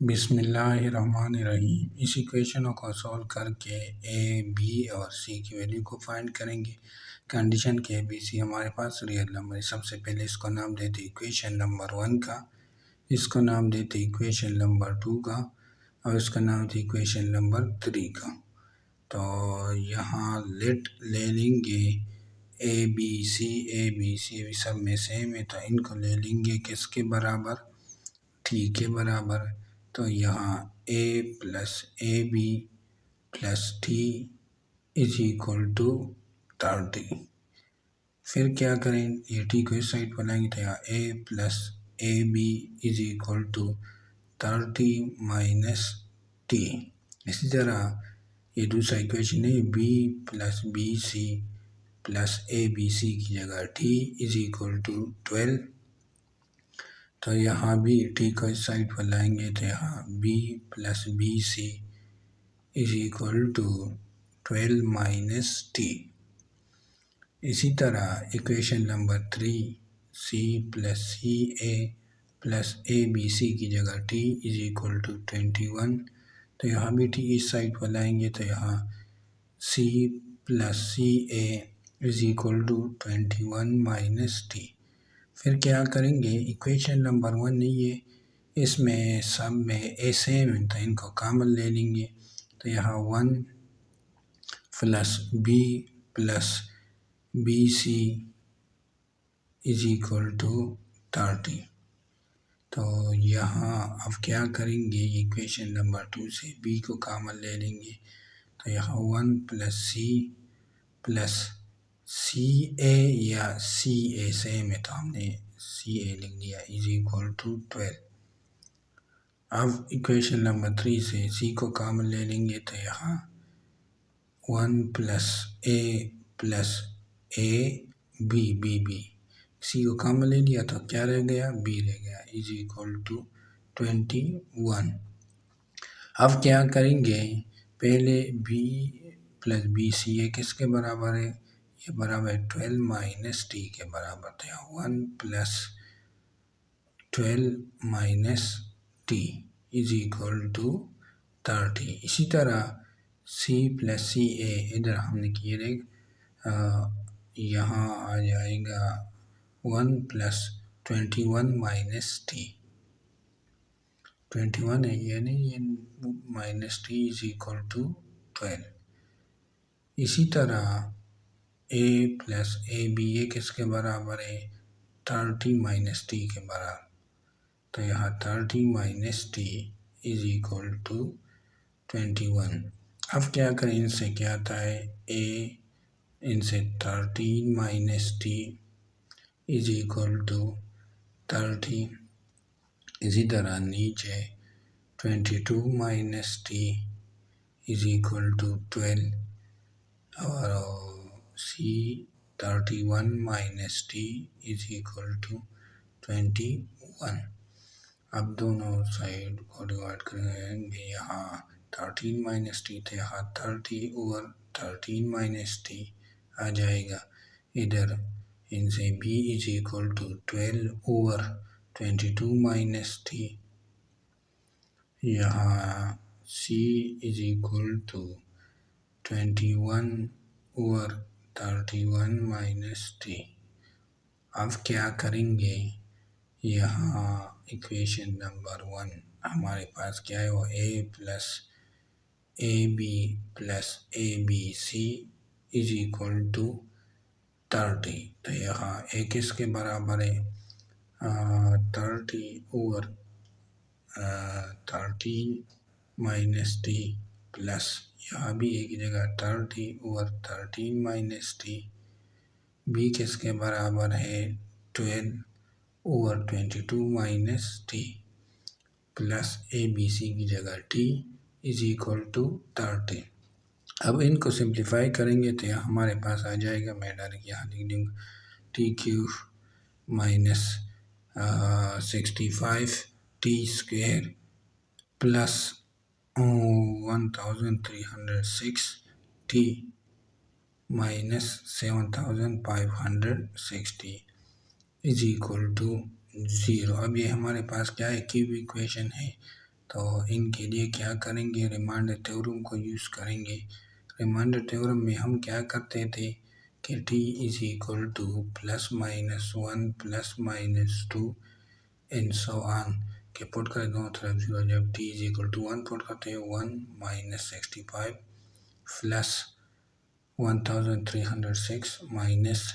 बिस्मिल्लाहिर्रहमानिर्रहीम। इस इक्वेशनों को सॉल्व करके ए, बी और सी की वैल्यू को फाइंड करेंगे। कंडीशन के बी सी हमारे पास रियल नंबर है। सबसे पहले इसको नाम देते इक्वेशन नंबर 1 का, इसको नाम देते इक्वेशन नंबर 2 का और इसका नाम देते इक्वेशन नंबर 3 का। तो यहाँ लेट ले लेंगे ए बी सी सब में सेम है, तो इनको ले लेंगे किसके बराबर, टी के बराबर। तो यहाँ a plus A B plus T is equal to 30। फिर क्या करें, ये टी को इस साइड पर लाएंगे तो यहाँ a plus A B is equal to 30 minus T. इसी तरह ये दूसरा इक्वेशन है, b plus B C plus A B C की जगह t इज इक्वल टू 12। तो यहाँ भी टी को इस साइड पर लाएंगे तो यहाँ b plus B C is equal to 12 minus T. इसी तरह equation number 3, c plus C A plus A B C की जगह t इज इक्वल टू 21। तो यहाँ भी t इस साइड पर लाएंगे तो यहाँ c plus C A is equal to 21 minus T. फिर क्या करेंगे, इक्वेशन नंबर 1 नहीं है, इसमें सब में ए सेम है तो इनको कॉमन ले लेंगे। तो यहाँ 1 plus B C is equal to 30। तो यहाँ अब क्या करेंगे, इक्वेशन नंबर 2 से b को कॉमन ले लेंगे तो यहाँ 1 प्लस सी ए या सी ए सेम है तो हमने सी ए लिख दिया इज इक्वल टू 12। अब इक्वेशन नंबर 3 से सी को कॉमन ले लेंगे तो यहाँ 1 प्लस ए बी सी को कॉमन ले लिया तो क्या रह गया, बी रह गया इज इक्वल टू 21। अब क्या करेंगे, पहले b प्लस बी सी ये किसके बराबर है, ये बराबर है 12 माइनस टी के बराबर। तो यहाँ 1 plus 12 minus T is equal to 30। इसी तरह c प्लस सी ए इधर हमने किए रे, यहाँ आ जाएगा 1 प्लस 21 माइनस टी, 21 है ये नहीं, ये minus T is equal to 12। इसी तरह a प्लस ए बी ये किसके बराबर है, 30 माइनस टी के बराबर। तो यहाँ 30 minus T is equal to 21। अब क्या करें, इनसे क्या आता है a, इनसे 13 minus T is equal to 30। इसी तरह नीचे 22 minus T is equal to 12 और c 31 minus T is equal to 21। अब दोनों साइड को डिवाइड करेंगे, यहाँ 13 माइनस टी थे, यहाँ 30 ओवर 13 माइनस टी आ जाएगा। इधर इनसे b is equal to 12 over 22 minus T, यहाँ c is equal to 21 over 31 minus T. अब क्या करेंगे, यहाँ इक्वेशन नंबर 1 हमारे पास क्या है, वो a plus A B C is equal to 30। तो यहाँ a किसके बराबर है, 30 ओवर 13 माइनस टी प्लस यहाँ भी एक जगह 30 ओवर 13 माइनस टी। b किसके बराबर है, 12 over 22 minus T plus A B C की जगह t इज इक्वल टू 30। अब इनको सिंप्लीफाई करेंगे तो यहाँ हमारे पास आ जाएगा, मैं डायरेक्ट यहाँ लिख दूँगा T cube minus 65 T square plus 1306 T minus 7560 is equal to 0। अब ये हमारे पास क्या है, क्यूब इक्वेशन है तो इनके लिए क्या करेंगे, रिमाइंडर थ्योरम को यूज़ करेंगे। रिमाइंडर थ्योरम में हम क्या करते थे कि t is equal to +-1 +-2 and so on के पुट कर दोनों तरफ 0। जब t is equal to 1 put करते हैं 1 - 65 plus 1306 minus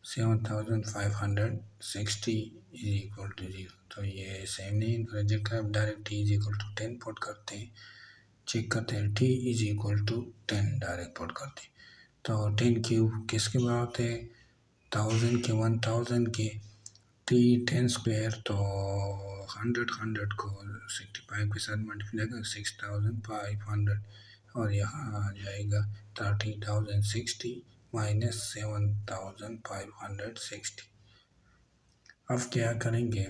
7560 is equal to 0। तो ये सेम नहीं इनको रिजेक्ट कर, direct t is equal to 10 put करते हैं, चेक करते हैं t is equal to 10 direct put करते हैं। तो 10 क्यूब किसके बराबर होते हैं, 1000 के 1000 के, t 10 स्क्वायर तो 100 को 65 के साथ मल्टीप्लाई कर 6500 और यहाँ आ जाएगा 30,060 माइनस 7560। अब क्या करेंगे,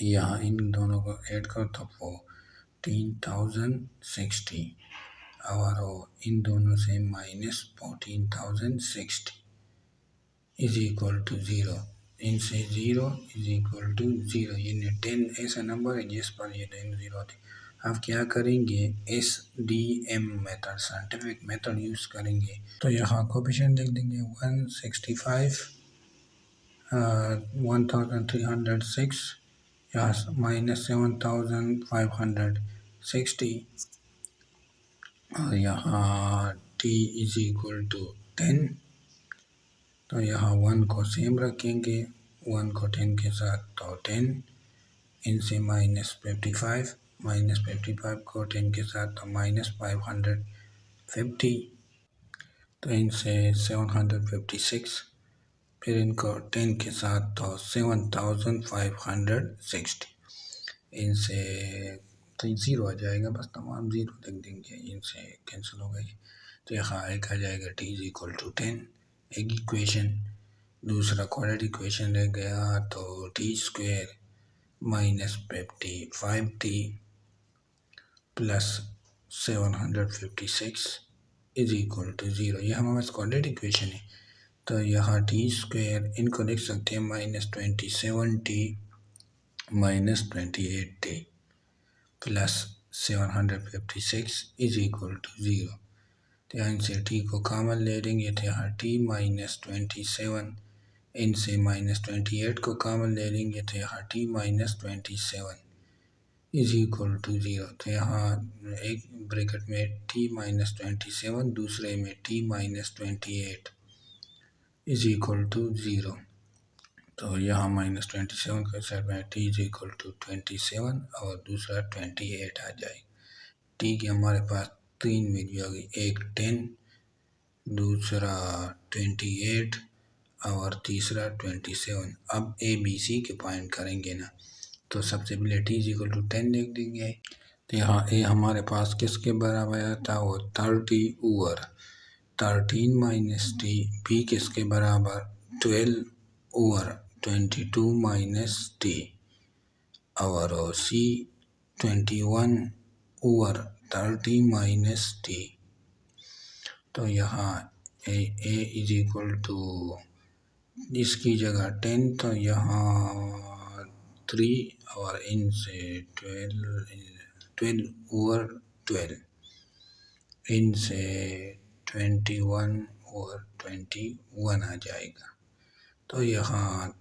यहाँ इन दोनों को ऐड करो तो 14,060 और इन दोनों से माइनस 14,060 इज इक्वल टू 0। इनसे 0 इज इक्वल टू 0, यानी 10 ऐसा नंबर है जिस पर ये 10 0 होते। अब क्या करेंगे, SDM method, scientific method use करेंगे। तो यहाँ कोएफिशिएंट लिख देंगे 165 1306 यहाँ माइनस 7560 और यहाँ t इज इक्वल टू 10। तो यहाँ 1 को सेम रखेंगे, 1 को 10 के साथ तो 10, इनसे -55 को 10 के साथ तो -550, तो इनसे 756, फिर इनको 10 के साथ तो 7560, इनसे तो 0 आ जाएगा, बस तमाम 0 लिख देंगे, इनसे कैंसिल हो गई। तो यहाँ एक आ जाएगा t इज इक्वल टू 10, एक इक्वेशन। दूसरा क्वाड्रेटिक इक्वेशन रह गया, तो t square minus 55t plus 756 is equal to 0। यह हमारे पास क्वाड्रेटिक इक्वेशन है। तो यहाँ t स्क्वायर इनको लिख सकते हैं -27t minus 28t plus 756 is equal to 0। तो यहाँ इनसे t को कॉमन ले लेंगे, तो यहाँ t -27, इनसे -28 को कॉमन ले लेंगे, तो यहाँ t -27 इज इक्वल टू 0। तो यहाँ एक ब्रैकेट में t -27, दूसरे में t -28 इज इक्वल टू 0। तो यहाँ -27 के साथ में t इज इक्वल टू 27 और दूसरा 28 आ जाए। t की हमारे पास 3 वैल्यू आ गई, एक 10, दूसरा 28 और तीसरा 27। अब ABC के पॉइंट करेंगे ना, तो सबसे पहले t इज इक्वल टू 10 लिख देंगे। तो यहाँ a हमारे पास किसके बराबर आता है, वो 30 ओवर 13 माइनस t, b किसके बराबर 12 ओवर 22 माइनस t और c 21 ओवर 30 माइनस t। तो यहाँ a इज इक्वल टू, इसकी जगह 10, तो यहाँ 3 और इनसे 12 ओवर 12, इनसे 21 ओवर 21 आ जाएगा। तो यहाँ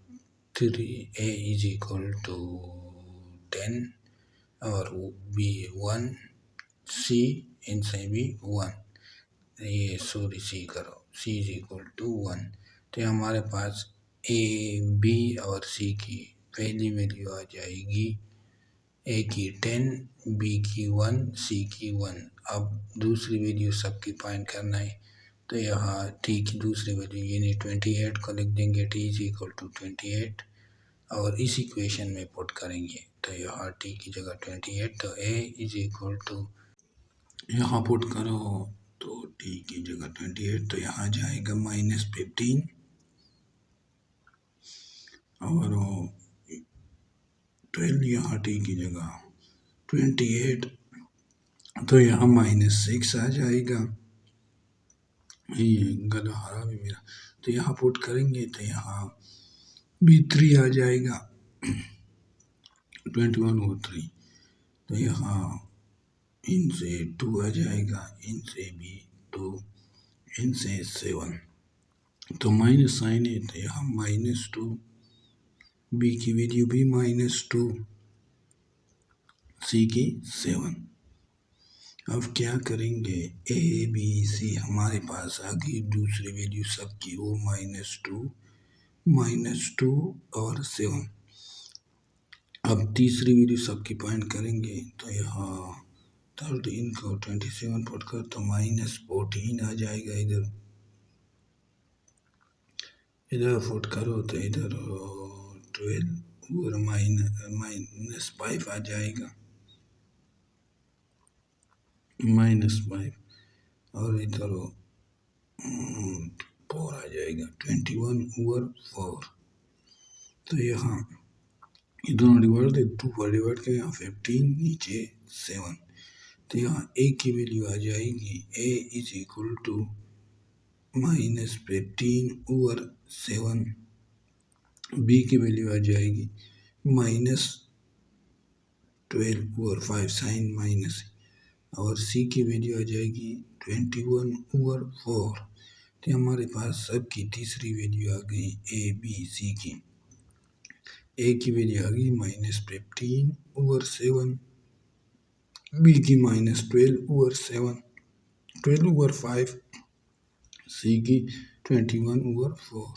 3a इज इक्वल टू 10 और b 1, c इनसे भी 1, ये सॉरी c करो, c इज इक्वल टू 1। तो हमारे पास a, b और c की पहली वैल्यू आ जाएगी, a की 10, b की 1, c की 1। अब दूसरी वैल्यू सबकी फाइंड करना है। तो यहाँ t की दूसरी वैल्यू यानी 28 को लिख देंगे, t इज इक्वल टू 28 और इस इक्वेशन में पुट करेंगे। तो यहाँ t की जगह 28, तो a इज इक्वल टू, यहाँ पुट करो तो t की जगह 28, तो यहाँ जाएगा -15 और 12, यहाँ t की जगह 28, तो यहाँ -6 आ जाएगा। ये गला हरा भी मेरा, तो यहाँ पुट करेंगे तो यहाँ भी 3 आ जाएगा, 21 और 3, तो तो यहाँ इन से 2 आ जाएगा, इन से भी 2, इन से 7, तो माइनस साइन है तो यहाँ -2, बी की वैल्यू भी -2, सी की 7। अब क्या करेंगे, ए बी सी हमारे पास आ गई, दूसरी वैल्यू सबकी वो -2 और 7। अब तीसरी वैल्यू सबकी पॉइंट करेंगे तो यहाँ 13 को 27 पुट कर तो -14 आ जाएगा। इधर फुट करो तो इधर 12 और -5 आ जाएगा, -5, और इधर 4 आ जाएगा, 21/4। तो यहाँ ये दोनों डिवाइड 2 पर डिवाइड करें, यहाँ 15 नीचे 7, तो यहाँ ए की वैल्यू आ जाएगी, ए इज इक्वल टू -15/7, बी की वैल्यू आ जाएगी -12/5 साइन माइनस, और सी की वैल्यू आ जाएगी 21/4। तो हमारे पास सबकी तीसरी वैल्यू आ गई ए बी सी की। ए की वैल्यू आ गई -15/7, बी की -12/7, 12/5, सी की 21/4।